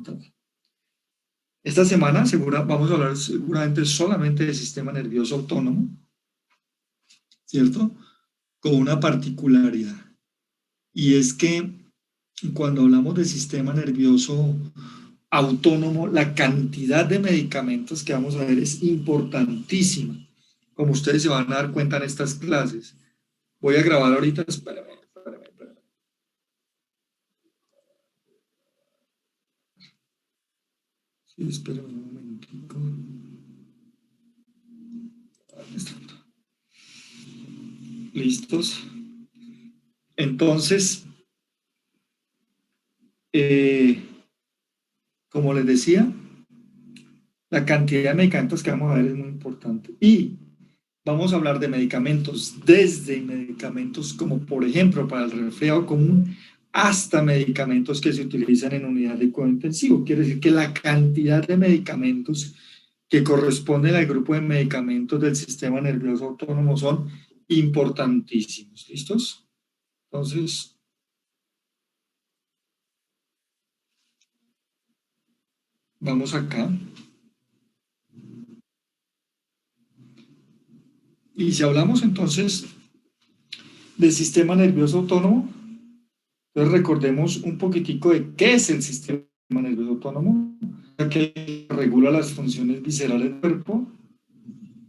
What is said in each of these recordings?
importante. Esta semana vamos a hablar seguramente solamente del sistema nervioso autónomo, ¿cierto? Con una particularidad. Y es que cuando hablamos de sistema nervioso autónomo, la cantidad de medicamentos que vamos a ver es importantísima, como ustedes se van a dar cuenta en estas clases. Voy a grabar ahorita, espérame. Sí, espérame un momentico. ¿Listos? Entonces, como les decía, la cantidad de medicamentos que vamos a ver es muy importante. Y vamos a hablar de medicamentos, desde medicamentos como por ejemplo para el resfriado común hasta medicamentos que se utilizan en unidad de cuidado intensivo. Quiere decir que la cantidad de medicamentos que corresponden al grupo de medicamentos del sistema nervioso autónomo son importantísimos. ¿Listos? Entonces, vamos acá. Y si hablamos entonces del sistema nervioso autónomo, entonces recordemos un poquitico de qué es el sistema nervioso autónomo, que regula las funciones viscerales del cuerpo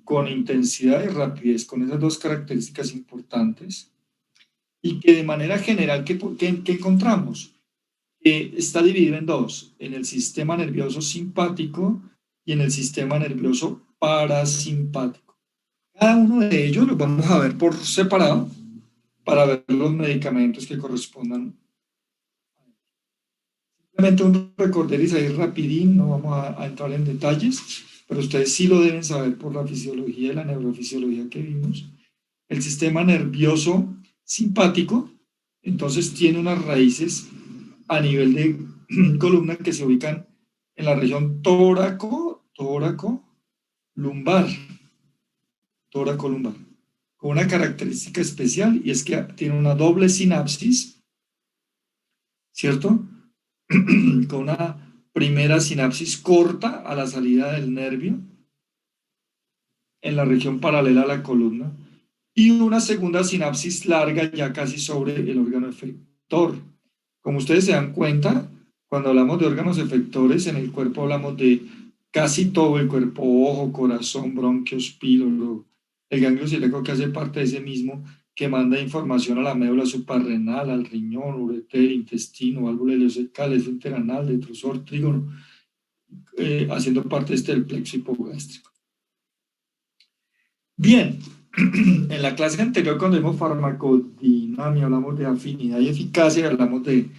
con intensidad y rapidez, con esas dos características importantes, y que de manera general, ¿qué encontramos? Está dividido en dos, en el sistema nervioso simpático y en el sistema nervioso parasimpático. Cada uno de ellos los vamos a ver por separado para ver los medicamentos que correspondan. Simplemente un recorderis ahí rapidín, no vamos a entrar en detalles, pero ustedes sí lo deben saber por la fisiología y la neurofisiología que vimos. El sistema nervioso simpático, entonces tiene unas raíces a nivel de columna que se ubican en la región tóraco-lumbar, con una característica especial y es que tiene una doble sinapsis, ¿cierto? Con una primera sinapsis corta a la salida del nervio en la región paralela a la columna y una segunda sinapsis larga ya casi sobre el órgano efector. Como ustedes se dan cuenta, cuando hablamos de órganos efectores en el cuerpo hablamos de casi todo el cuerpo: ojo, corazón, bronquios, píloro, el ganglio celíaco que hace parte de ese mismo, que manda información a la médula suprarrenal, al riñón, ureter, intestino, válvula ileocecal, esfínter anal, detrusor, trígono, haciendo parte del plexo hipogástrico. Bien, en la clase anterior cuando vimos farmacodinámica hablamos de afinidad y eficacia, hablamos de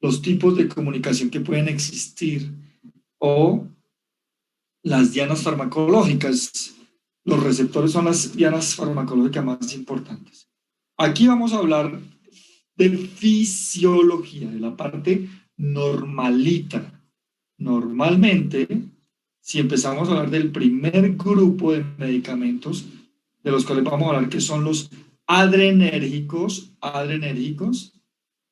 los tipos de comunicación que pueden existir o las dianas farmacológicas. Los receptores son las dianas farmacológicas más importantes. Aquí vamos a hablar de fisiología, de la parte normalita. Normalmente, si empezamos a hablar del primer grupo de medicamentos, de los cuales vamos a hablar que son los adrenérgicos,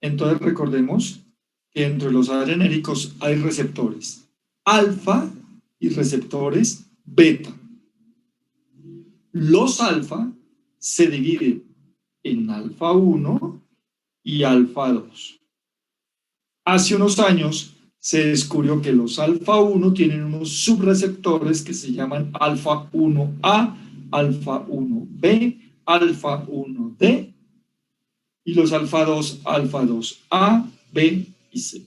entonces recordemos que entre los adrenérgicos hay receptores alfa y receptores beta. Los alfa se dividen en alfa 1 y alfa 2. Hace unos años se descubrió que los alfa 1 tienen unos subreceptores que se llaman alfa 1A, alfa 1B, alfa 1D, y los alfa 2A, B y C.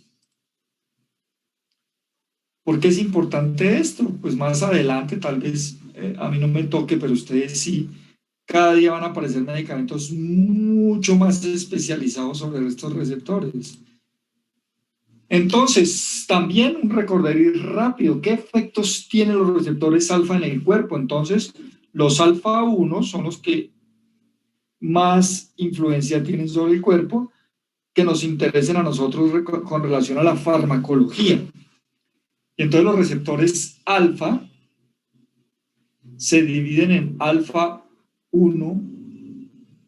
¿Por qué es importante esto? Pues más adelante, tal vez a mí no me toque, pero ustedes sí, cada día van a aparecer medicamentos mucho más especializados sobre estos receptores. Entonces, también un recorderis rápido, ¿qué efectos tienen los receptores alfa en el cuerpo? Entonces, los alfa 1 son los que más influencia tienen sobre el cuerpo, que nos interesen a nosotros con relación a la farmacología. Y entonces los receptores alfa se dividen en alfa 1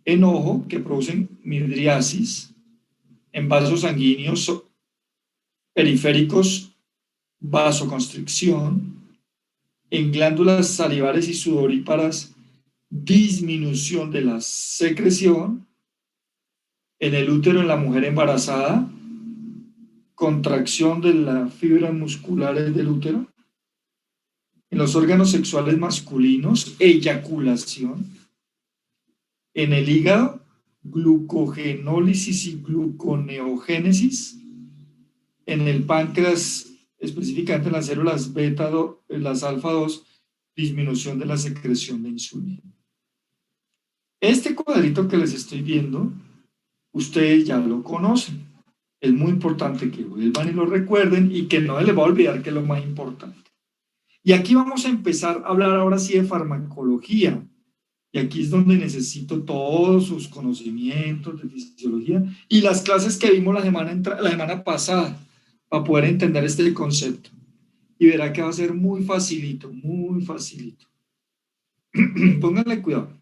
en ojo, que producen midriasis, en vasos sanguíneos periféricos vasoconstricción, en glándulas salivares y sudoríparas, disminución de la secreción, en el útero en la mujer embarazada, contracción de las fibras musculares del útero, en los órganos sexuales masculinos, eyaculación, en el hígado, glucogenólisis y gluconeogénesis, en el páncreas, específicamente en las células beta, las alfa 2, disminución de la secreción de insulina. Este cuadrito que les estoy viendo, ustedes ya lo conocen. Es muy importante que vuelvan y lo recuerden y que no les va a olvidar que es lo más importante. Y aquí vamos a empezar a hablar ahora sí de farmacología. Y aquí es donde necesito todos sus conocimientos de fisiología y las clases que vimos la semana pasada para poder entender este concepto. Y verá que va a ser muy facilito, muy facilito. Pónganle cuidado.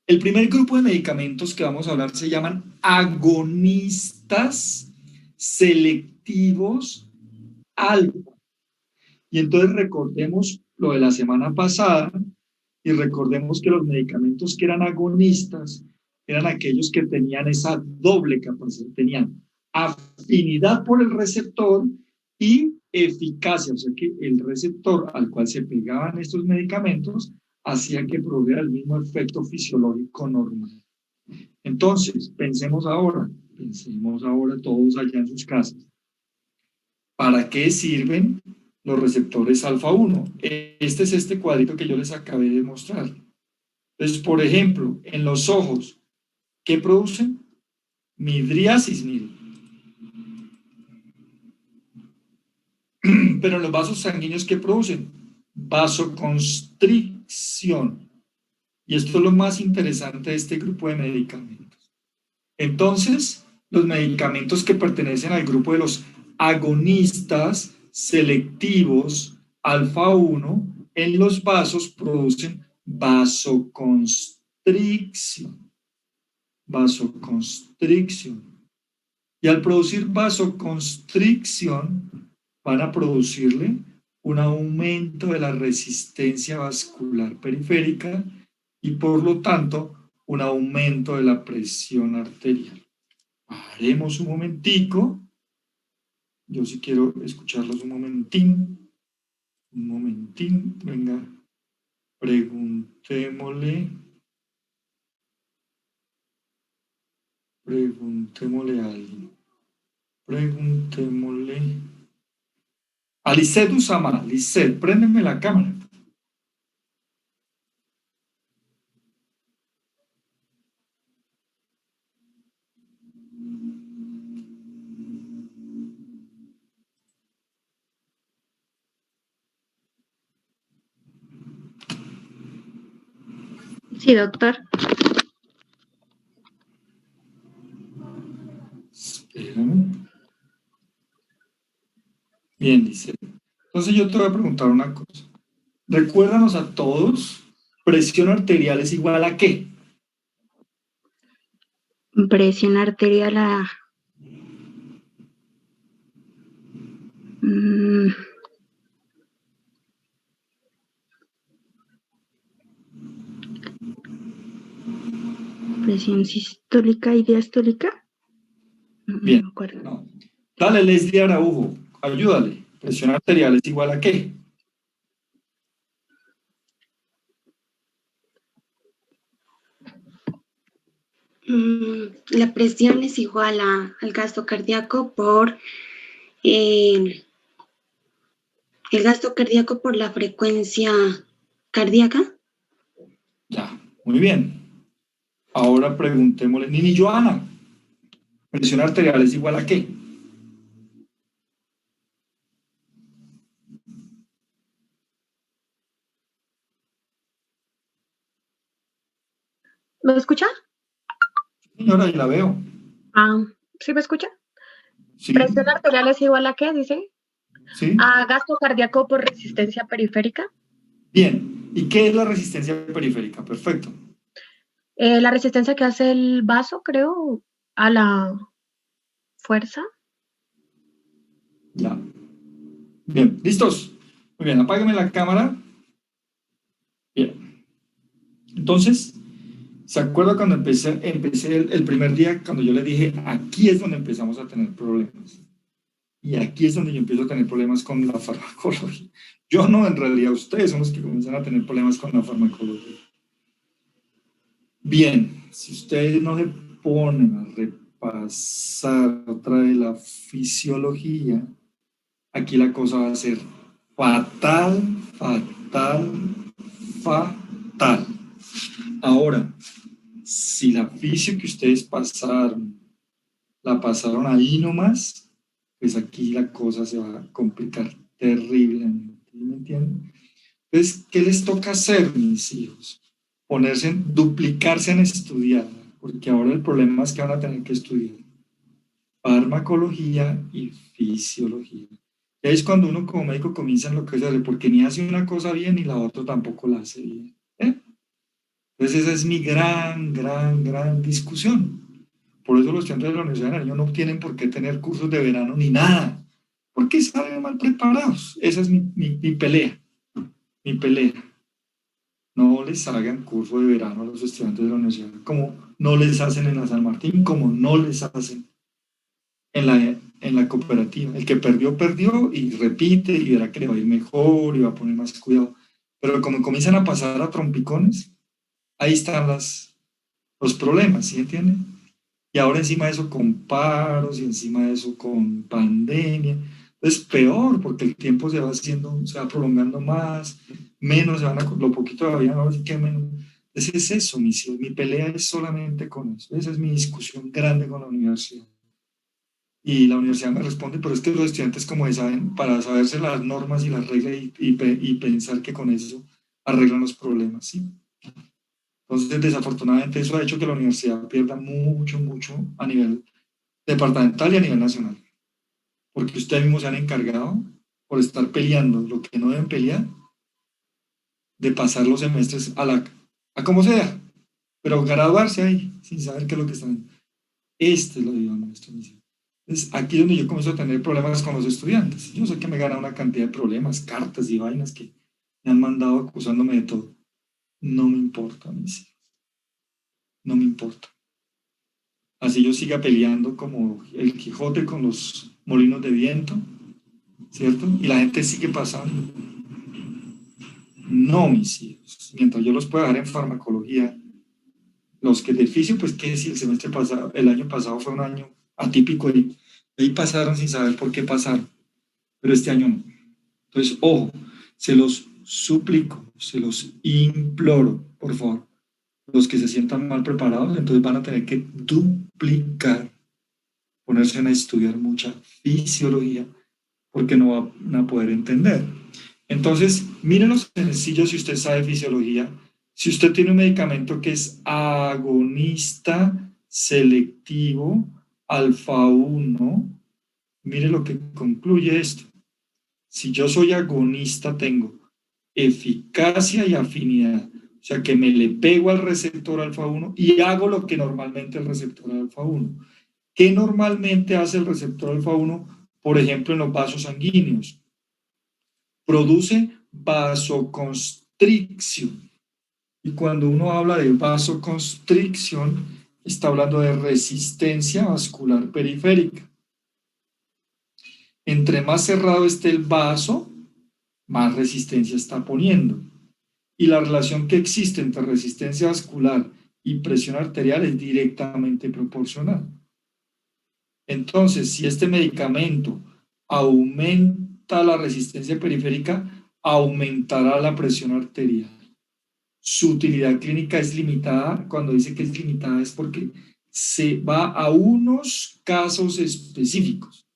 El primer grupo de medicamentos que vamos a hablar se llaman agonistas selectivos alfa. Y entonces recordemos lo de la semana pasada y recordemos que los medicamentos que eran agonistas eran aquellos que tenían esa doble capacidad, tenían afinidad por el receptor y eficacia, o sea que el receptor al cual se pegaban estos medicamentos hacía que produjera el mismo efecto fisiológico normal. Entonces, pensemos ahora todos allá en sus casas. ¿Para qué sirven los receptores alfa 1? Este es este cuadrito que yo les acabé de mostrar. Entonces, por ejemplo, en los ojos, ¿qué producen? Midriasis, miren. Pero en los vasos sanguíneos, ¿qué producen? Vasoconstricción. Y esto es lo más interesante de este grupo de medicamentos. Entonces, los medicamentos que pertenecen al grupo de los agonistas selectivos alfa 1 en los vasos producen vasoconstricción. Vasoconstricción. Y al producir vasoconstricción, van a producirle un aumento de la resistencia vascular periférica y por lo tanto un aumento de la presión arterial. Paremos un momentico. Yo sí quiero escucharlos un momentín. Un momentín. Venga, preguntémosle a alguien. Preguntémosle a Lisset Usama. Lisset, préndeme la cámara. Sí, doctor. Espérame. Bien, Lisset. Entonces yo te voy a preguntar una cosa. Recuérdanos a todos, presión arterial es igual a ¿qué? Presión arterial a... presión sistólica y diastólica. Bien. No me acuerdo. No. Dale, Leslie Araujo, ayúdale. Presión arterial es igual a ¿qué? La presión es igual al gasto cardíaco por el gasto cardíaco por la frecuencia cardíaca. Ya, muy bien. Ahora preguntémosle, Nini Joana, presión arterial es igual a ¿qué? ¿Me escucha? Señora, ahí la veo. ¿Sí me escucha? Sí, Presión arterial es igual a ¿qué dice? sí. A gasto cardíaco por resistencia periférica. Bien. ¿Y qué es la resistencia periférica? Perfecto. La resistencia que hace el vaso, creo, a la fuerza. Ya. Bien, ¿listos? Muy bien, apágueme la cámara. Bien. Entonces, ¿se acuerda cuando empecé el primer día, cuando yo le dije, aquí es donde empezamos a tener problemas? Y aquí es donde yo empiezo a tener problemas con la farmacología. Yo no, en realidad ustedes son los que comienzan a tener problemas con la farmacología. Bien, si ustedes no se ponen a repasar otra vez la fisiología, aquí la cosa va a ser fatal, fatal, fatal. Ahora, si la fisio que ustedes pasaron, la pasaron ahí nomás, pues aquí la cosa se va a complicar terriblemente, ¿me entienden? Entonces, ¿qué les toca hacer, mis hijos? Duplicarse en estudiar, porque ahora el problema es que van a tener que estudiar farmacología y fisiología. Y ahí es cuando uno como médico comienza a enloquecerle, porque ni hace una cosa bien y la otra tampoco la hace bien. ¿Eh? Entonces esa es mi gran discusión. Por eso los estudiantes de la Universidad de Nariño no tienen por qué tener cursos de verano ni nada, porque salen mal preparados. Esa es mi pelea, mi pelea. No les hagan curso de verano a los estudiantes de la universidad, como no les hacen en la San Martín, como no les hacen en la cooperativa. El que perdió, perdió y repite y verá que le va a ir mejor y va a poner más cuidado. Pero como comienzan a pasar a trompicones, ahí están los problemas, ¿sí entienden? Y ahora encima de eso con paros y encima de eso con pandemia. Es peor porque el tiempo se va prolongando más, menos se van a, lo poquito todavía, ahora sí que menos. Ese es eso, mi pelea es solamente con eso. Esa es mi discusión grande con la universidad. Y la universidad me responde, pero es que los estudiantes como que saben, para saberse las normas y las reglas y pensar que con eso arreglan los problemas, ¿sí? Entonces, desafortunadamente, eso ha hecho que la universidad pierda mucho a nivel departamental y a nivel nacional, porque ustedes mismos se han encargado, por estar peleando lo que no deben pelear, de pasar los semestres a como sea, pero graduarse ahí, sin saber qué es lo que están. Este es lo digo nuestro inicio. Es aquí donde yo comienzo a tener problemas con los estudiantes. Yo sé que me gana una cantidad de problemas, cartas y vainas que me han mandado acusándome de todo. No me importa, mis hijos, no me importa. Así yo siga peleando como el Quijote con los molinos de viento, ¿cierto? Y la gente sigue pasando. No, mis hijos. Mientras yo los pueda dejar en farmacología, los que de fisio, pues que si el semestre pasado, el año pasado fue un año atípico y ahí pasaron sin saber por qué pasaron, pero este año no. Entonces, ojo, se los suplico, se los imploro, por favor, los que se sientan mal preparados, entonces van a tener que duplicar, ponerse a estudiar mucha fisiología, porque no van a poder entender. Entonces, miren los sencillos si usted sabe fisiología. Si usted tiene un medicamento que es agonista selectivo alfa 1, mire lo que concluye esto. Si yo soy agonista, tengo eficacia y afinidad. O sea, que me le pego al receptor alfa 1 y hago lo que normalmente el receptor alfa 1. ¿Qué normalmente hace el receptor alfa 1, por ejemplo, en los vasos sanguíneos? Produce vasoconstricción. Y cuando uno habla de vasoconstricción, está hablando de resistencia vascular periférica. Entre más cerrado esté el vaso, más resistencia está poniendo. Y la relación que existe entre resistencia vascular y presión arterial es directamente proporcional. Entonces, si este medicamento aumenta la resistencia periférica, aumentará la presión arterial. Su utilidad clínica es limitada. Cuando dice que es limitada es porque se va a unos casos específicos.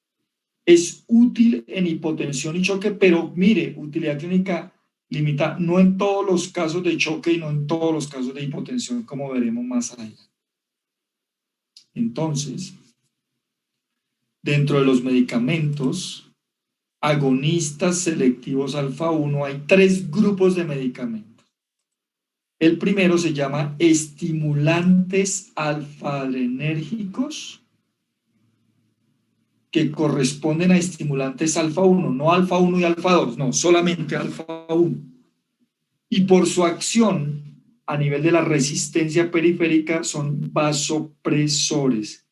Es útil en hipotensión y choque, pero mire, utilidad clínica limitada, no en todos los casos de choque y no en todos los casos de hipotensión, como veremos más adelante. Entonces, dentro de los medicamentos agonistas selectivos alfa 1 hay 3 grupos de medicamentos. El primero se llama estimulantes alfa-adrenérgicos, que corresponden a estimulantes alfa 1, no alfa 1 y alfa 2, no, solamente alfa 1. Y por su acción a nivel de la resistencia periférica son vasopresores.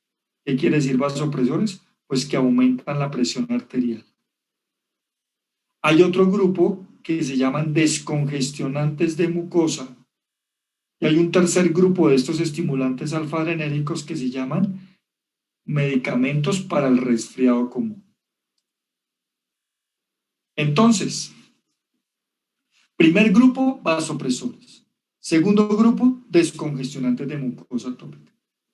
¿Qué quiere decir vasopresores? Pues que aumentan la presión arterial. Hay otro grupo que se llaman descongestionantes de mucosa, y hay un tercer grupo de estos estimulantes alfa-adrenérgicos que se llaman medicamentos para el resfriado común. Entonces, primer grupo, vasopresores. Segundo grupo, descongestionantes de mucosa atópica.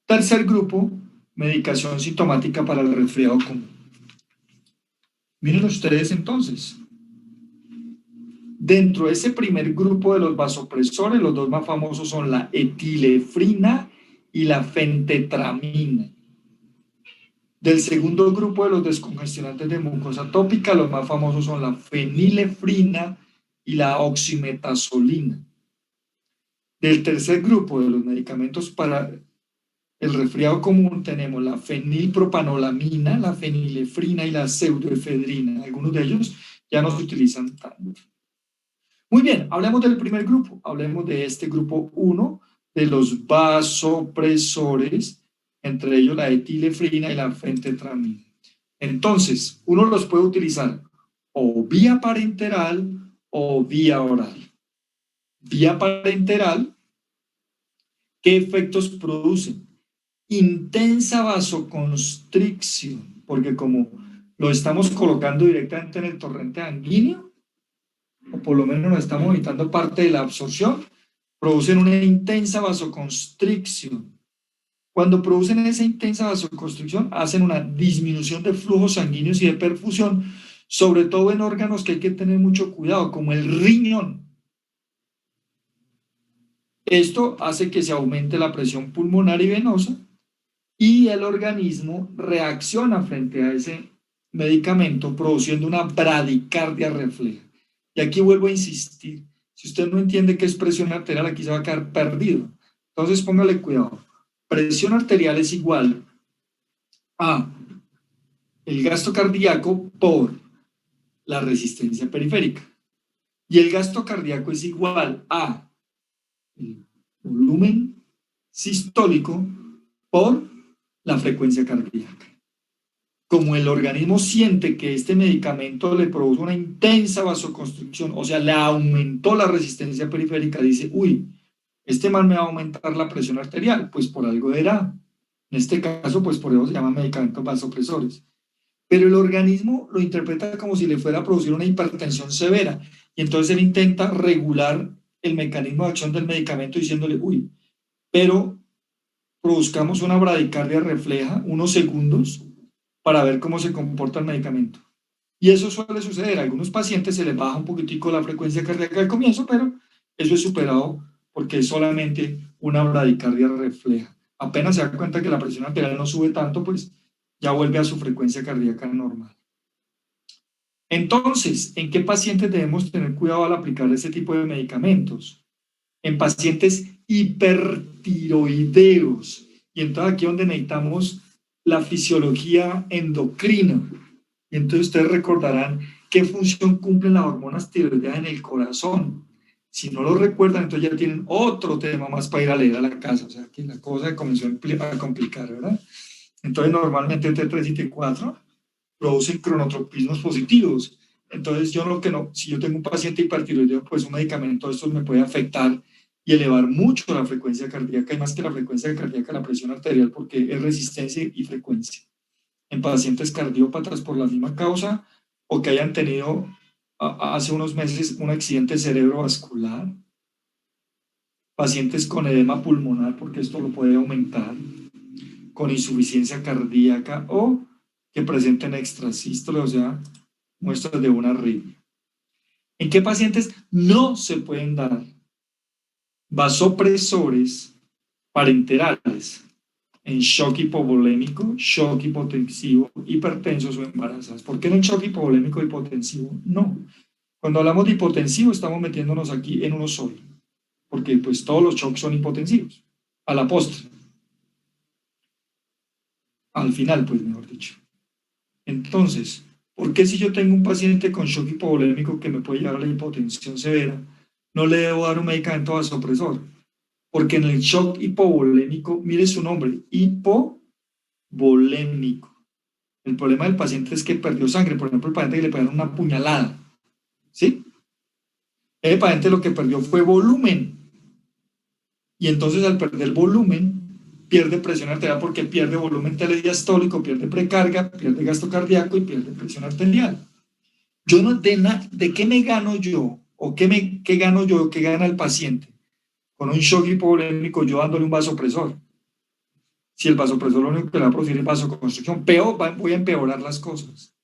Tercer grupo, medicación sintomática para el resfriado común. Miren ustedes entonces. Dentro de ese primer grupo de los vasopresores, los dos más famosos son la etilefrina y la fentetramina. Del segundo grupo de los descongestionantes de mucosa atópica, los más famosos son la fenilefrina y la oximetazolina. Del tercer grupo de los medicamentos para el resfriado común tenemos la fenilpropanolamina, la fenilefrina y la pseudoefedrina. Algunos de ellos ya no se utilizan tanto. Muy bien, hablemos del primer grupo, hablemos de este grupo 1, de los vasopresores, entre ellos la etilefrina y la fentetramina. Entonces, uno los puede utilizar o vía parenteral o vía oral. Vía parenteral, ¿qué efectos producen? Intensa vasoconstricción, porque como lo estamos colocando directamente en el torrente sanguíneo, o por lo menos nos estamos evitando parte de la absorción, producen una intensa vasoconstricción. Cuando producen esa intensa vasoconstricción, hacen una disminución de flujos sanguíneos y de perfusión, sobre todo en órganos que hay que tener mucho cuidado, como el riñón. Esto hace que se aumente la presión pulmonar y venosa, y el organismo reacciona frente a ese medicamento produciendo una bradicardia refleja. Y aquí vuelvo a insistir, si usted no entiende qué es presión arterial, aquí se va a quedar perdido. Entonces póngale cuidado. Presión arterial es igual a el gasto cardíaco por la resistencia periférica. Y el gasto cardíaco es igual a el volumen sistólico por la frecuencia cardíaca. Como el organismo siente que este medicamento le produce una intensa vasoconstricción, o sea, le aumentó la resistencia periférica, dice, uy, este man me va a aumentar la presión arterial, pues por algo era. En este caso, pues por eso se llaman medicamentos vasopresores. Pero el organismo lo interpreta como si le fuera a producir una hipertensión severa, y entonces él intenta regular el mecanismo de acción del medicamento diciéndole, uy, pero produzcamos una bradicardia refleja unos segundos para ver cómo se comporta el medicamento. Y eso suele suceder. A algunos pacientes se les baja un poquitico la frecuencia cardíaca al comienzo, pero eso es superado porque es solamente una bradicardia refleja. Apenas se da cuenta que la presión arterial no sube tanto, pues ya vuelve a su frecuencia cardíaca normal. Entonces, ¿en qué pacientes debemos tener cuidado al aplicar este tipo de medicamentos? En pacientes hipertiroideos. Y entonces aquí es donde necesitamos la fisiología endocrina. Y entonces ustedes recordarán qué función cumplen las hormonas tiroideas en el corazón. Si no lo recuerdan, entonces ya tienen otro tema más para ir a leer a la casa. O sea, que la cosa comenzó a complicar, ¿verdad? Entonces, normalmente T3 y T4 producen cronotropismos positivos. Entonces, si yo tengo un paciente hipertiroideo, pues un medicamento de estos me puede afectar y elevar mucho la frecuencia cardíaca, y más que la frecuencia cardíaca, la presión arterial, porque es resistencia y frecuencia. En pacientes cardiópatas por la misma causa, o que hayan tenido hace unos meses un accidente cerebrovascular, pacientes con edema pulmonar, porque esto lo puede aumentar, con insuficiencia cardíaca, o que presenten extrasístole, o sea, muestras de una arritmia. ¿En qué pacientes no se pueden dar vasopresores parenterales? En shock hipovolémico, shock hipotensivo, hipertensos o embarazadas. ¿Por qué no en shock hipovolémico hipotensivo? No. Cuando hablamos de hipotensivo estamos metiéndonos aquí en uno solo, porque pues todos los shocks son hipotensivos, a la postre. Al final, pues mejor dicho. Entonces, ¿por qué si yo tengo un paciente con shock hipovolémico que me puede llevar a la hipotensión severa, no le debo dar un medicamento vasopresor? Porque en el shock hipovolémico, mire su nombre, hipovolémico. El problema del paciente es que perdió sangre. Por ejemplo, el paciente que le pegaron una puñalada, ¿sí? El paciente lo que perdió fue volumen. Y entonces al perder volumen, pierde presión arterial porque pierde volumen telediastólico, pierde precarga, pierde gasto cardíaco y pierde presión arterial. Yo no, ¿de qué me gano yo? ¿O qué gano yo? ¿Qué gana el paciente? Con un shock hipovolémico yo dándole un vasopresor. Si el vasopresor lo único que le va a producir es vasoconstricción, peor, voy a empeorar las cosas.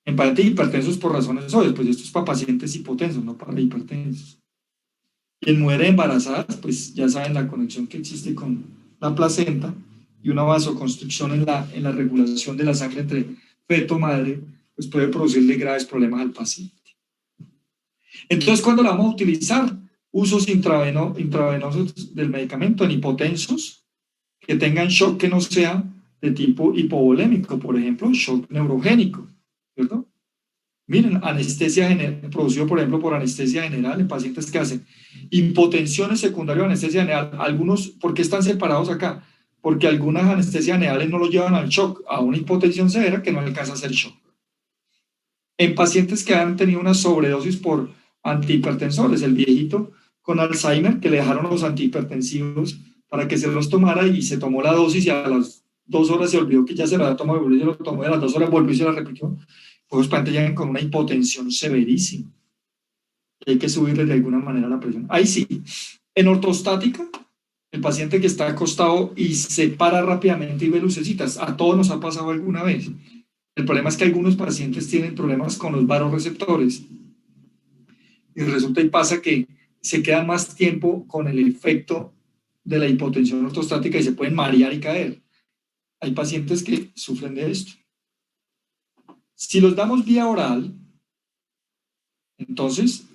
En pacientes hipertensos por razones obvias, pues esto es para pacientes hipotensos, no para hipertensos. Y en mujeres embarazadas, pues ya saben la conexión que existe con la placenta y una vasoconstricción en la regulación de la sangre entre feto-madre, pues puede producirle graves problemas al paciente. Entonces, ¿cuándo la vamos a utilizar? Usos intravenosos del medicamento en hipotensos que tengan shock que no sea de tipo hipovolémico, por ejemplo, shock neurogénico, ¿cierto? Miren, anestesia producido, por ejemplo, por anestesia general en pacientes que hacen hipotensiones secundarias de anestesia general. Algunos, ¿por qué están separados acá? Porque algunas anestesias generales no lo llevan al shock, a una hipotensión severa que no alcanza a hacer shock. En pacientes que han tenido una sobredosis por antihipertensores, el viejito con Alzheimer que le dejaron los antihipertensivos para que se los tomara y se tomó la dosis y a las 2 horas se olvidó que ya se la había tomado y se lo tomó y a las 2 horas volvió y se la repitió. Pues los pacientes llegan con una hipotensión severísima. Y hay que subirle de alguna manera la presión. Ahí sí, en ortostática, el paciente que está acostado y se para rápidamente y ve lucecitas, a todos nos ha pasado alguna vez. El problema es que algunos pacientes tienen problemas con los vasoreceptores y resulta y pasa que se quedan más tiempo con el efecto de la hipotensión ortostática y se pueden marear y caer. Hay pacientes que sufren de esto. Si los damos vía oral, entonces,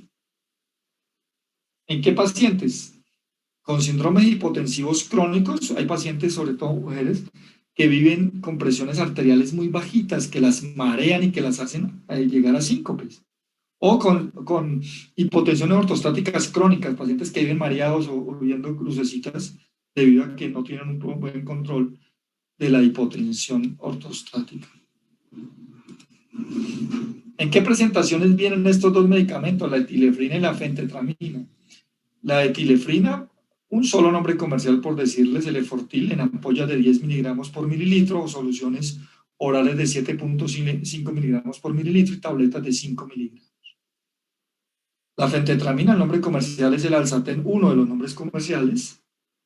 ¿en qué pacientes? Con síndromes hipotensivos crónicos, hay pacientes, sobre todo mujeres, que viven con presiones arteriales muy bajitas, que las marean y que las hacen llegar a síncopes. O con hipotensiones ortostáticas crónicas, pacientes que viven mareados o viendo lucecitas debido a que no tienen un buen control de la hipotensión ortostática. ¿En qué presentaciones vienen estos dos medicamentos, la etilefrina y la fentetramina? La etilefrina, un solo nombre comercial por decirles, el Efortil en ampollas de 10 miligramos por mililitro o soluciones orales de 7.5 miligramos por mililitro y tabletas de 5 miligramos. La fentetramina, el nombre comercial es el Alzaten, uno de los nombres comerciales,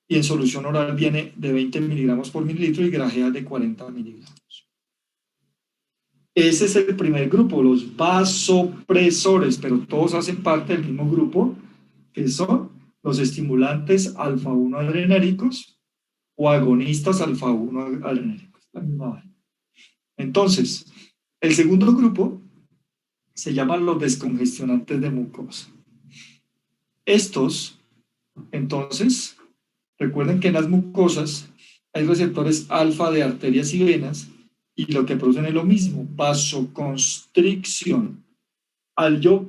y en solución oral viene de 20 miligramos por mililitro y grajea de 40 miligramos. Ese es el primer grupo, los vasopresores, pero todos hacen parte del mismo grupo, que son los estimulantes alfa-1 adrenérgicos o agonistas alfa-1 adrenérgicos. La misma vaina. Entonces, el segundo grupo se llaman los descongestionantes de mucosa. Estos, entonces, recuerden que en las mucosas hay receptores alfa de arterias y venas y lo que producen es lo mismo, vasoconstricción. Al yo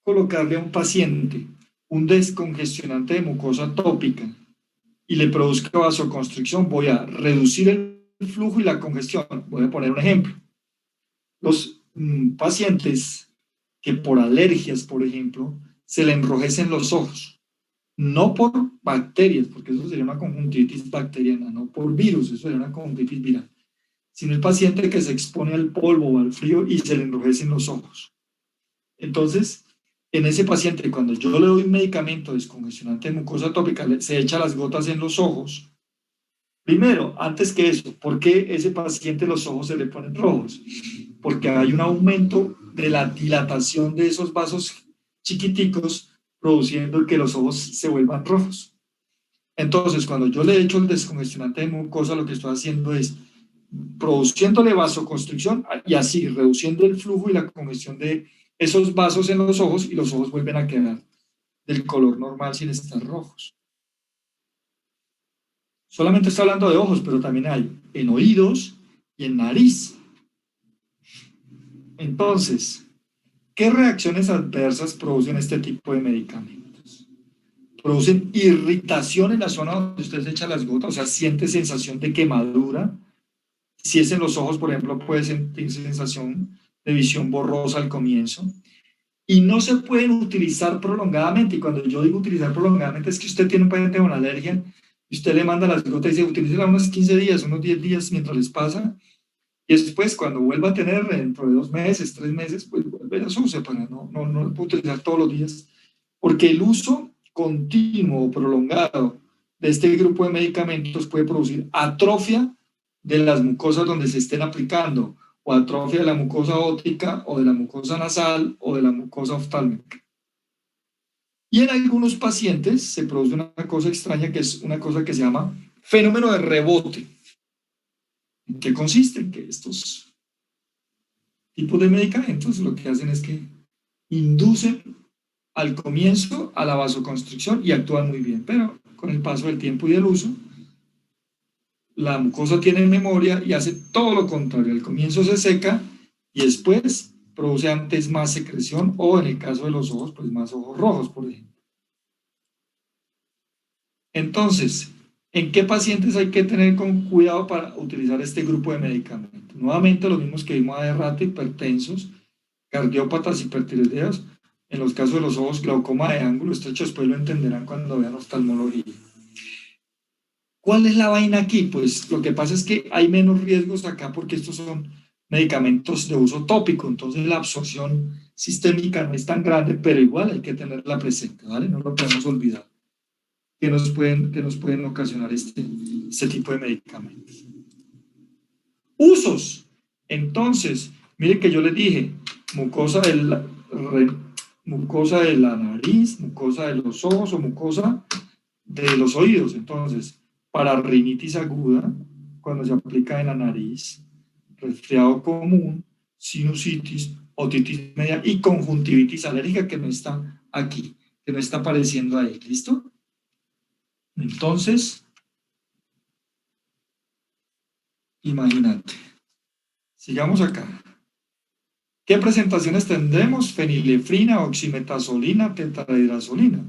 colocarle a un paciente un descongestionante de mucosa tópica y le produzca vasoconstricción, voy a reducir el flujo y la congestión. Voy a poner un ejemplo. Los pacientes que por alergias, por ejemplo, se le enrojecen los ojos, no por bacterias, porque eso sería una conjuntivitis bacteriana, no por virus, eso sería una conjuntivitis viral, sino el paciente que se expone al polvo o al frío y se le enrojecen los ojos. Entonces, en ese paciente, cuando yo le doy un medicamento descongestionante de mucosa tópica, se echa las gotas en los ojos. Primero, antes que eso, ¿por qué ese paciente los ojos se le ponen rojos? Porque hay un aumento de la dilatación de esos vasos chiquiticos, produciendo que los ojos se vuelvan rojos. Entonces, cuando yo le echo el descongestionante de mucosa, lo que estoy haciendo es produciéndole vasoconstricción y así reduciendo el flujo y la congestión de esos vasos en los ojos y los ojos vuelven a quedar del color normal sin estar rojos. Solamente está hablando de ojos, pero también hay en oídos y en nariz. Entonces, ¿qué reacciones adversas producen este tipo de medicamentos? Producen irritación en la zona donde usted se echa las gotas, o sea, siente sensación de quemadura. Si es en los ojos, por ejemplo, puede sentir sensación de visión borrosa al comienzo. Y no se pueden utilizar prolongadamente. Y cuando yo digo utilizar prolongadamente, es que usted tiene un paciente con alergia y usted le manda las gotas y dice, utilícela unos 15 días, unos 10 días mientras les pasa. Y después, cuando vuelva a tener dentro de 2 meses, 3 meses, pues vuelve a su uso, pero no lo puede utilizar todos los días. Porque el uso continuo o prolongado de este grupo de medicamentos puede producir atrofia de las mucosas donde se estén aplicando, o atrofia de la mucosa óptica, o de la mucosa nasal, o de la mucosa oftálmica. Y en algunos pacientes se produce una cosa extraña, que es una cosa que se llama fenómeno de rebote. ¿En qué consiste? En que estos tipos de medicamentos lo que hacen es que inducen al comienzo a la vasoconstricción y actúan muy bien, pero con el paso del tiempo y del uso, la mucosa tiene memoria y hace todo lo contrario. Al comienzo se seca y después produce antes más secreción, o en el caso de los ojos, pues más ojos rojos, por ejemplo. Entonces, ¿en qué pacientes hay que tener con cuidado para utilizar este grupo de medicamentos? Nuevamente, los mismos que vimos hace rato: hipertensos, cardiópatas, hipertiroideos. En los casos de los ojos, glaucoma de ángulo. Esto después lo entenderán cuando vean oftalmología. ¿Cuál es la vaina aquí? Pues lo que pasa es que hay menos riesgos acá porque estos son medicamentos de uso tópico, entonces la absorción sistémica no es tan grande, pero igual hay que tenerla presente, ¿vale? No lo podemos olvidar, que nos pueden ocasionar este tipo de medicamentos. Usos. Entonces, mire que yo les dije, mucosa de la nariz, mucosa de los ojos o mucosa de los oídos. Entonces, para rinitis aguda, cuando se aplica en la nariz, resfriado común, sinusitis, otitis media y conjuntivitis alérgica, que no está aquí, que no está apareciendo ahí. ¿Listo? Entonces, imagínate. Sigamos acá. ¿Qué presentaciones tendremos? Fenilefrina, oximetazolina, tetrahidrazolina.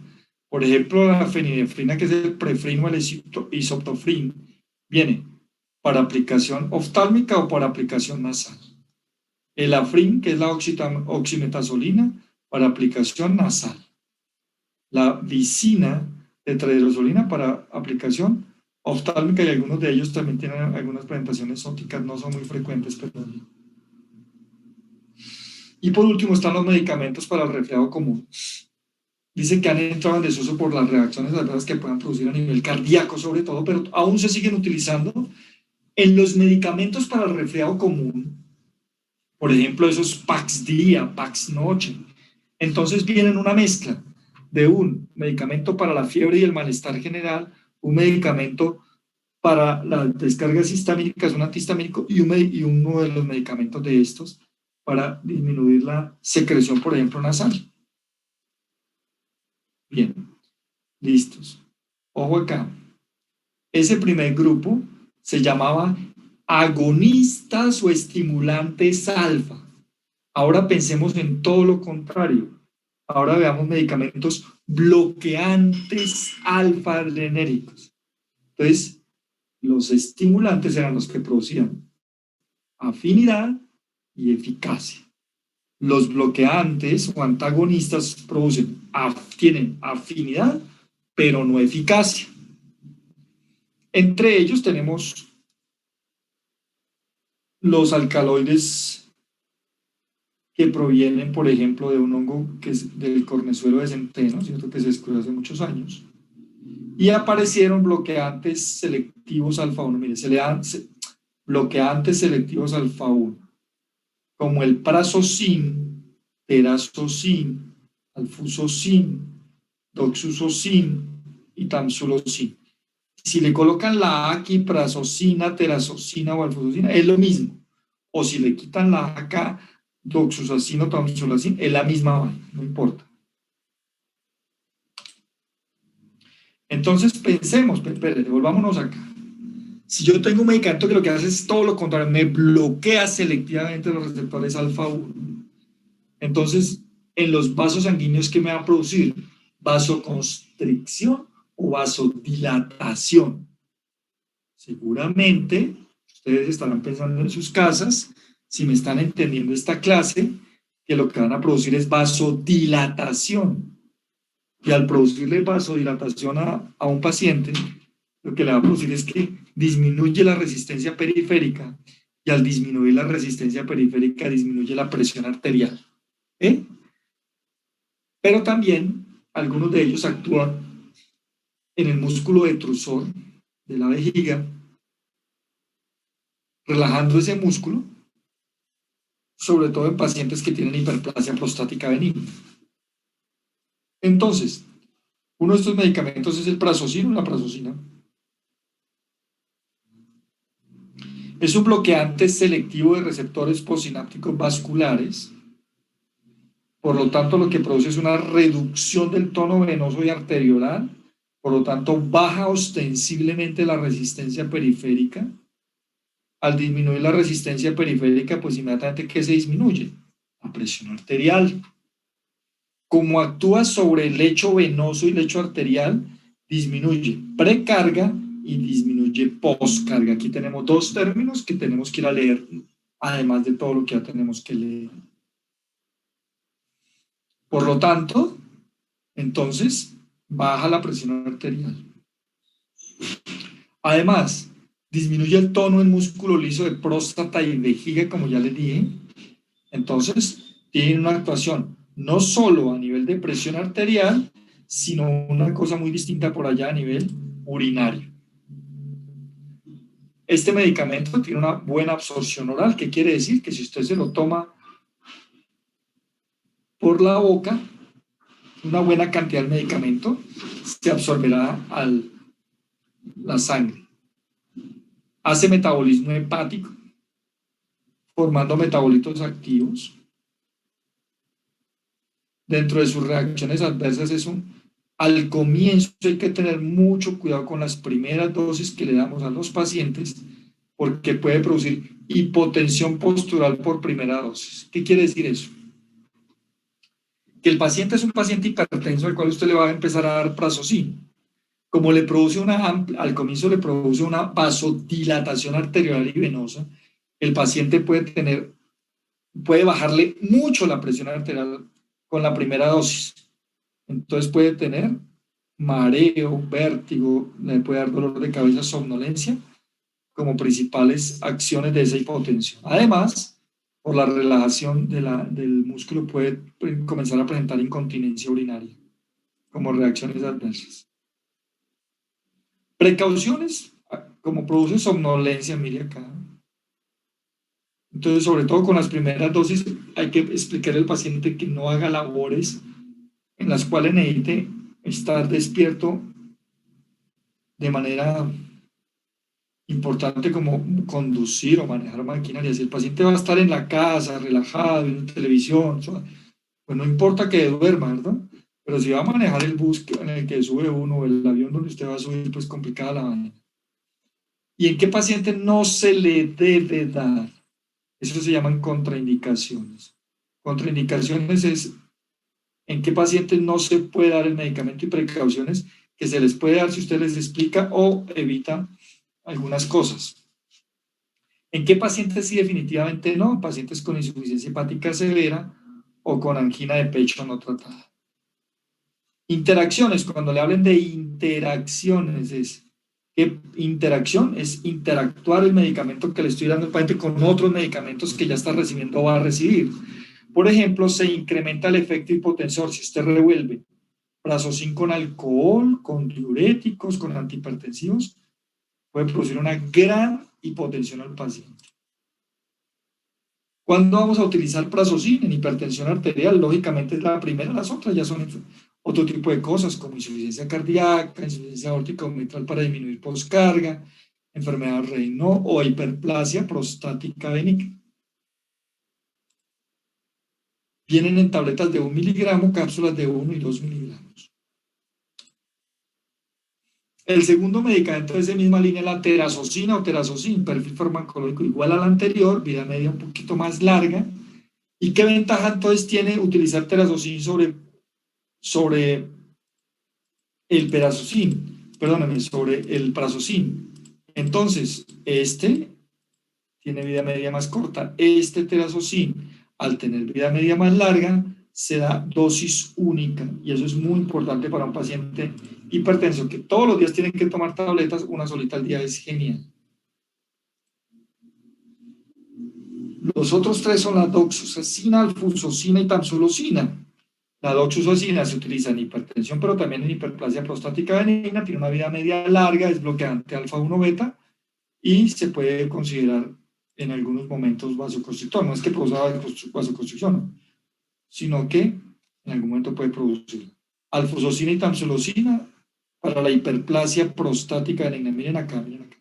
Por ejemplo, la fenilefrina, que es el prefrin o el isoptofrin, viene para aplicación oftálmica o para aplicación nasal. El afrin, que es la oximetazolina, para aplicación nasal. La vicina, tetrahidrazolina, para aplicación oftálmica, y algunos de ellos también tienen algunas presentaciones ópticas, no son muy frecuentes, pero... Y por último están los medicamentos para el resfriado común. Dicen que han entrado en desuso por las reacciones adversas que puedan producir a nivel cardíaco sobre todo, pero aún se siguen utilizando. En los medicamentos para el resfriado común, por ejemplo, esos Pax día, Pax noche, entonces vienen una mezcla de un medicamento para la fiebre y el malestar general, un medicamento para las descargas histamínicas, un antihistamínico, y uno de los medicamentos de estos para disminuir la secreción, por ejemplo, nasal. Bien, listos. Ojo acá. Ese primer grupo se llamaba agonistas o estimulantes alfa. Ahora pensemos en todo lo contrario. Ahora veamos medicamentos bloqueantes alfa-adrenérgicos. Entonces, los estimulantes eran los que producían afinidad y eficacia. Los bloqueantes o antagonistas tienen afinidad, pero no eficacia. Entre ellos tenemos los alcaloides que provienen, por ejemplo, de un hongo que es del cornezuelo de centeno, ¿cierto?, que se descubrió hace muchos años. Y aparecieron bloqueantes selectivos alfa-1. Mire, bloqueantes selectivos alfa-1, como el prazosin, terazocin, alfuzosin, doxuzosin y tamsulosin. Si le colocan la A aquí, prazosina, terazocina o alfuzocina, es lo mismo. O si le quitan la A acá, doxuzacina o tamsulacin, es la misma vaina, no importa. Entonces pensemos, volvámonos acá. Si yo tengo un medicamento que lo que hace es todo lo contrario, me bloquea selectivamente los receptores alfa 1, entonces en los vasos sanguíneos, ¿qué me va a producir? ¿Vasoconstricción o vasodilatación? Seguramente ustedes estarán pensando en sus casas, si me están entendiendo esta clase, que lo que van a producir es vasodilatación. Y al producirle vasodilatación a un paciente, lo que le va a producir es que disminuye la resistencia periférica, y al disminuir la resistencia periférica disminuye la presión arterial. ¿Eh? Pero también algunos de ellos actúan en el músculo detrusor de la vejiga, relajando ese músculo, sobre todo en pacientes que tienen hiperplasia prostática benigna. Entonces, uno de estos medicamentos es el prazosina o la prazosina. Es un bloqueante selectivo de receptores postsinápticos vasculares. Por lo tanto, lo que produce es una reducción del tono venoso y arteriolar. Por lo tanto, baja ostensiblemente la resistencia periférica. Al disminuir la resistencia periférica, pues inmediatamente, ¿qué se disminuye? La presión arterial. Como actúa sobre el lecho venoso y lecho arterial, disminuye precarga y disminuye poscarga. Aquí tenemos dos términos que tenemos que ir a leer, además de todo lo que ya tenemos que leer. Por lo tanto, entonces, baja la presión arterial. Además, disminuye el tono en músculo liso de próstata y vejiga, como ya les dije. Entonces, tiene una actuación no solo a nivel de presión arterial, sino una cosa muy distinta por allá a nivel urinario. Este medicamento tiene una buena absorción oral, que quiere decir que si usted se lo toma por la boca, una buena cantidad de medicamento se absorberá a la sangre. Hace metabolismo hepático, formando metabolitos activos. Dentro de sus reacciones adversas al comienzo hay que tener mucho cuidado con las primeras dosis que le damos a los pacientes, porque puede producir hipotensión postural por primera dosis. ¿Qué quiere decir eso? Que el paciente es un paciente hipertenso al cual usted le va a empezar a dar prazosina. Como le produce al comienzo le produce una vasodilatación arterial y venosa, el paciente puede bajarle mucho la presión arterial con la primera dosis. Entonces puede tener mareo, vértigo, le puede dar dolor de cabeza, somnolencia, como principales acciones de esa hipotensión. Además, por la relajación del músculo puede comenzar a presentar incontinencia urinaria como reacciones adversas. Precauciones, como produce somnolencia, mire acá. Entonces, sobre todo con las primeras dosis, hay que explicarle al paciente que no haga labores en las cuales necesite estar despierto de manera importante, como conducir o manejar maquinaria. Si el paciente va a estar en la casa, relajado, viendo televisión, pues no importa que duerma, ¿verdad? Pero si va a manejar el bus en el que sube uno o el avión donde usted va a subir, pues complicada la vaina. ¿Y en qué paciente no se le debe dar? Eso se llaman contraindicaciones. Contraindicaciones es en qué pacientes no se puede dar el medicamento, y precauciones que se les puede dar si usted les explica o evita algunas cosas. ¿En qué pacientes sí definitivamente no? Pacientes con insuficiencia hepática severa o con angina de pecho no tratada. Interacciones, cuando le hablen de interacciones, ¿qué interacción? Es interactuar el medicamento que le estoy dando al paciente con otros medicamentos que ya está recibiendo o va a recibir. Por ejemplo, se incrementa el efecto hipotensor si usted revuelve prazosina con alcohol, con diuréticos, con antihipertensivos, puede producir una gran hipotensión al paciente. ¿Cuándo vamos a utilizar prazosina en hipertensión arterial? Lógicamente es la primera, las otras ya son otro tipo de cosas como insuficiencia cardíaca, insuficiencia aórtica mitral para disminuir poscarga, enfermedad Raynaud o hiperplasia prostática benigna. Vienen en tabletas de 1 miligramo, cápsulas de 1 y 2 miligramos. El segundo medicamento de esa misma línea es la terazocina o terazocin, perfil farmacológico igual al anterior, vida media un poquito más larga. ¿Y qué ventaja entonces tiene utilizar terazocin sobre el perazocin? Perdóname, sobre el prazocin. Entonces, este tiene vida media más corta. Este terazocin, al tener vida media más larga, se da dosis única. Y eso es muy importante para un paciente hipertenso, que todos los días tienen que tomar tabletas, una solita al día es genial. Los otros tres son la doxorubicina, alfuzoxina y tamsulosina. La doxorubicina se utiliza en hipertensión, pero también en hiperplasia prostática benigna, tiene una vida media larga, es bloqueante alfa-1 beta y se puede considerar en algunos momentos vasoconstrictor. No es que produzca vasoconstricción, ¿no? Sino que en algún momento puede producir. Alfuzoxina y tamsulosina para la hiperplasia prostática benigna. Miren acá, miren acá.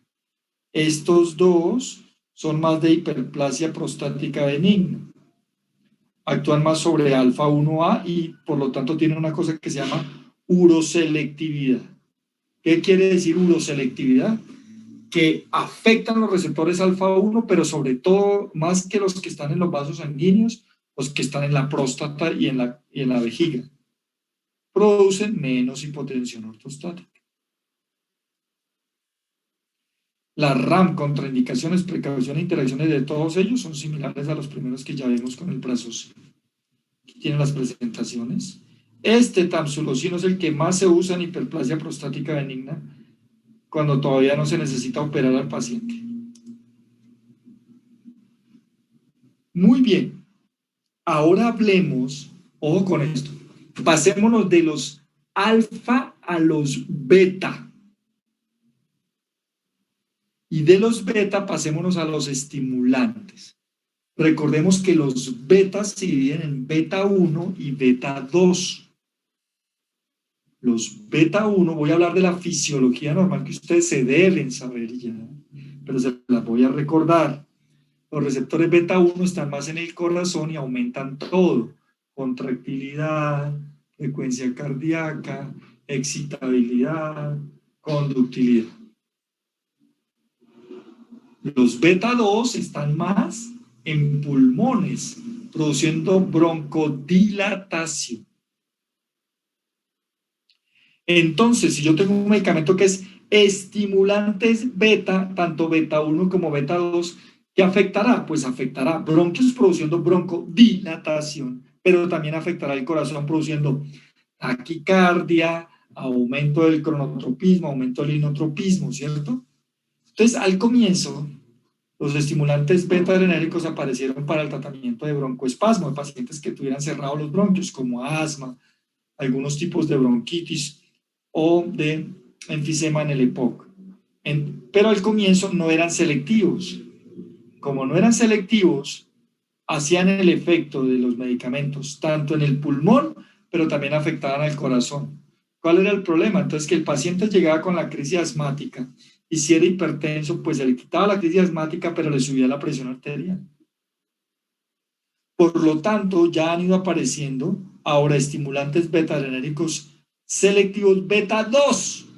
Estos dos son más de hiperplasia prostática benigna. Actúan más sobre alfa-1A y por lo tanto tienen una cosa que se llama uroselectividad. ¿Qué quiere decir uroselectividad? Que afectan los receptores alfa-1, pero sobre todo, más que los que están en los vasos sanguíneos, los que están en la próstata y en la vejiga. Producen menos hipotensión ortostática. La RAM, contraindicaciones, precaución e interacciones de todos ellos son similares a los primeros que ya vimos con el prazosino. Aquí tienen las presentaciones. Este tamsulosino es el que más se usa en hiperplasia prostática benigna cuando todavía no se necesita operar al paciente. Muy bien. Ahora hablemos, ojo con esto, pasémonos de los alfa a los beta. Y de los beta pasémonos a los estimulantes. Recordemos que los betas se dividen en beta 1 y beta 2. Los beta 1, voy a hablar de la fisiología normal que ustedes se deben saber ya, pero se las voy a recordar. Los receptores beta 1 están más en el corazón y aumentan todo: contractilidad, frecuencia cardíaca, excitabilidad, conductividad. Los beta 2 están más en pulmones, produciendo broncodilatación. Entonces, si yo tengo un medicamento que es estimulantes beta, tanto beta 1 como beta 2, ¿qué afectará? Pues afectará bronquios produciendo broncodilatación, pero también afectará el corazón produciendo taquicardia, aumento del cronotropismo, aumento del inotropismo, ¿cierto? Entonces, al comienzo, los estimulantes beta-adrenérgicos aparecieron para el tratamiento de broncoespasmo, de pacientes que tuvieran cerrados los bronquios, como asma, algunos tipos de bronquitis o de enfisema en el EPOC. Pero al comienzo no eran selectivos. Como no eran selectivos, hacían el efecto de los medicamentos tanto en el pulmón, pero también afectaban al corazón. ¿Cuál era el problema? Entonces, que el paciente llegaba con la crisis asmática y si era hipertenso, pues se le quitaba la crisis asmática, pero le subía la presión arterial. Por lo tanto, ya han ido apareciendo ahora estimulantes beta-adrenérgicos selectivos beta 2.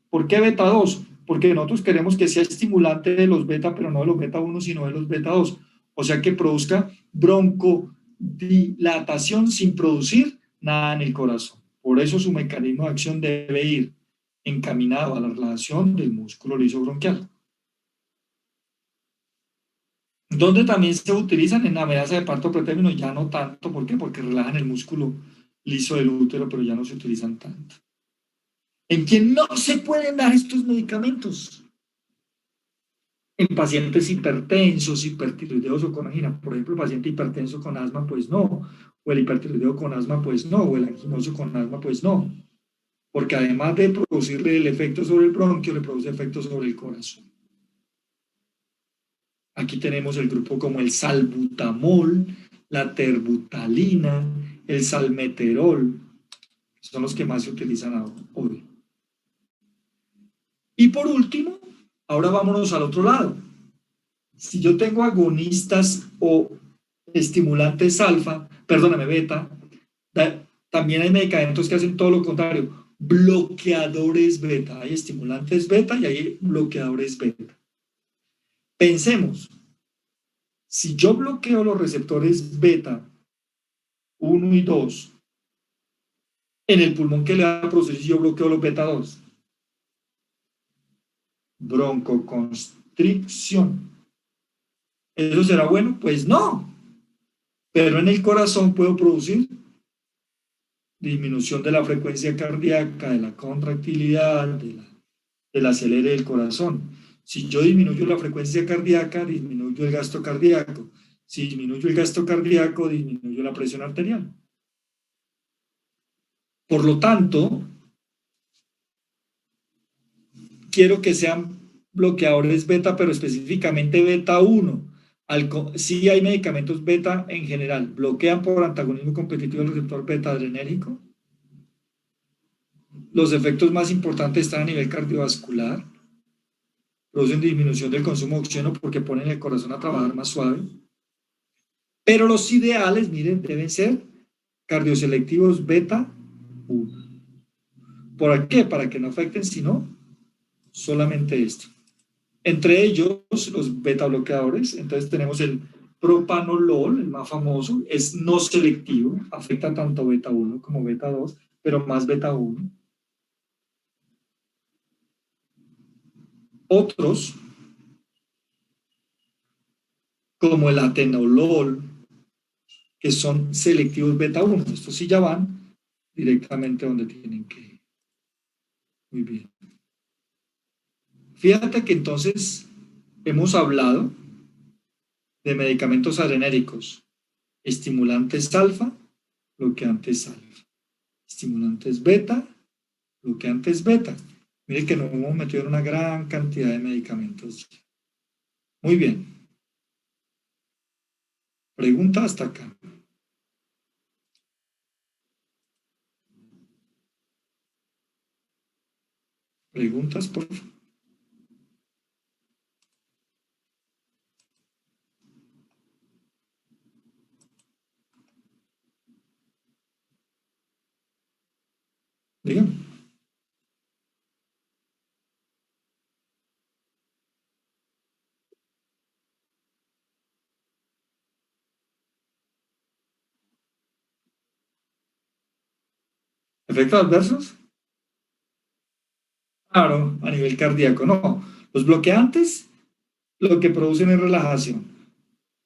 ¿Por qué beta 2? Porque nosotros queremos que sea estimulante de los beta, pero no de los beta 1, sino de los beta 2. O sea, que produzca broncodilatación sin producir nada en el corazón. Por eso su mecanismo de acción debe ir encaminado a la relajación del músculo liso bronquial. Donde también se utilizan en amenaza de parto pretérmino, ya no tanto. ¿Por qué? Porque relajan el músculo liso del útero, pero ya no se utilizan tanto. ¿En quién no se pueden dar estos medicamentos? En pacientes hipertensos, hipertiroideos o con angina. Por ejemplo, el paciente hipertenso con asma, pues no. O el hipertiroideo con asma, pues no. O el anginoso con asma, pues no. Porque además de producirle el efecto sobre el bronquio, le produce efecto sobre el corazón. Aquí tenemos el grupo como el salbutamol, la terbutalina, el salmeterol. Son los que más se utilizan hoy. Y por último, ahora vámonos al otro lado. Si yo tengo agonistas o estimulantes alfa, perdóname, beta, también hay medicamentos que hacen todo lo contrario, bloqueadores beta. Hay estimulantes beta y hay bloqueadores beta. Pensemos, si yo bloqueo los receptores beta 1 y 2 en el pulmón, ¿qué le va a producir si yo bloqueo los beta 2? Broncoconstricción. ¿Eso será bueno? Pues no. Pero en el corazón puedo producir disminución de la frecuencia cardíaca, de la contractilidad, del acelere del corazón. Si yo disminuyo la frecuencia cardíaca, disminuyo el gasto cardíaco. Si disminuyo el gasto cardíaco, disminuyo la presión arterial. Por lo tanto, quiero que sean bloqueadores beta, pero específicamente beta 1. Sí hay medicamentos beta en general. Bloquean por antagonismo competitivo el receptor beta adrenérgico. Los efectos más importantes están a nivel cardiovascular. Producen disminución del consumo de oxígeno porque ponen el corazón a trabajar más suave. Pero los ideales, miren, deben ser cardioselectivos beta 1. ¿Por qué? Para que no afecten, sino solamente esto. Entre ellos, los beta bloqueadores. Entonces tenemos el propanolol, el más famoso, es no selectivo, afecta tanto beta 1 como beta 2, pero más beta 1. Otros, como el atenolol, que son selectivos beta 1. Estos sí ya van directamente donde tienen que ir. Muy bien. Fíjate que entonces hemos hablado de medicamentos adrenéricos, estimulantes alfa, bloqueantes alfa, estimulantes beta, bloqueantes beta. Mire que nos hemos metido en una gran cantidad de medicamentos. Muy bien. Pregunta hasta acá. Preguntas, por favor. Dígame. ¿Efectos adversos? Claro, a nivel cardíaco. No. Los bloqueantes lo que producen es relajación.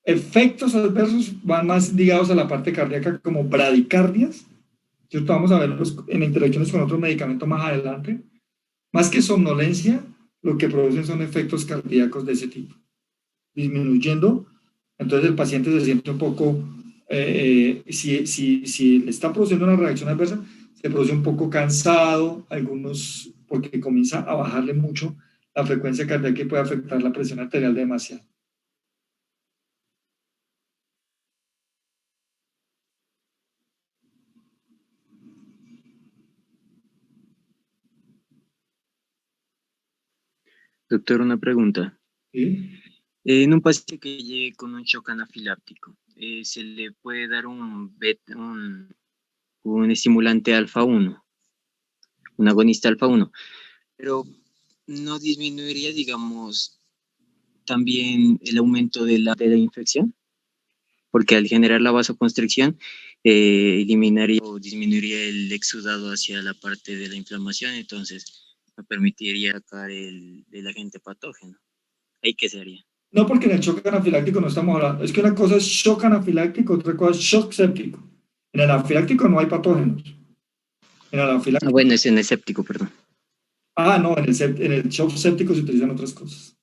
Efectos adversos van más ligados a la parte cardíaca como bradicardias. ¿Cierto? Vamos a verlos en interacciones con otros medicamentos más adelante. Más que somnolencia, lo que producen son efectos cardíacos de ese tipo. Disminuyendo, entonces el paciente se siente un poco, si le está produciendo una reacción adversa, se produce un poco cansado, algunos, porque comienza a bajarle mucho la frecuencia cardíaca y puede afectar la presión arterial demasiado. Doctor, una pregunta. ¿Sí? En un paciente que llegue con un shock anafiláctico, ¿se le puede dar un estimulante alfa 1, un agonista alfa 1? Pero no disminuiría, digamos, también el aumento de la infección, porque al generar la vasoconstricción, eliminaría o disminuiría el exudado hacia la parte de la inflamación, entonces me permitiría sacar el agente patógeno. ¿Ahí qué se haría? No, porque en el shock anafiláctico no estamos hablando. Es que una cosa es shock anafiláctico, otra cosa es shock séptico. En el anafiláctico no hay patógenos. En el anafiláctico. Bueno, es en escéptico, perdón. No, en el shock séptico se utilizan otras cosas.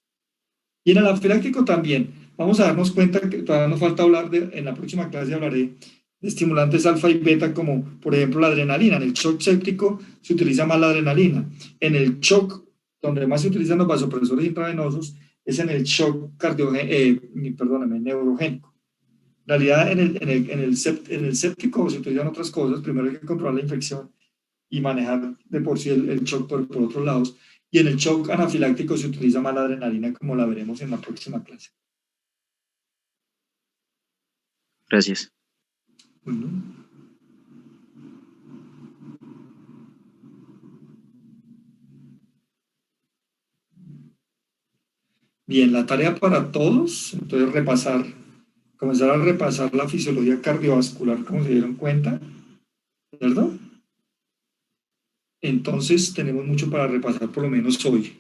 Y en el anafiláctico también. Vamos a darnos cuenta que todavía nos falta hablar en la próxima clase hablaré de estimulantes alfa y beta, como por ejemplo la adrenalina. En el shock séptico se utiliza más la adrenalina. En el shock, donde más se utilizan los vasopresores intravenosos, es en el shock neurogénico. En realidad, en el séptico se utilizan otras cosas. Primero hay que controlar la infección y manejar de por sí el shock por otros lados. Y en el shock anafiláctico se utiliza más la adrenalina, como la veremos en la próxima clase. Gracias. Bueno. Bien, la tarea para todos, entonces comenzar a repasar la fisiología cardiovascular, como se dieron cuenta, ¿cierto? Entonces tenemos mucho para repasar por lo menos hoy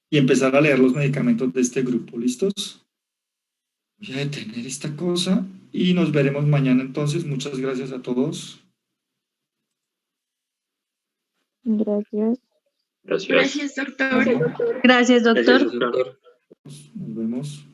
y empezar a leer los medicamentos de este grupo, ¿listos? Voy a detener esta cosa y nos veremos mañana entonces. Muchas gracias a todos. Gracias. Gracias, doctor. Gracias, Bueno, doctor. Gracias, doctor. nos vemos.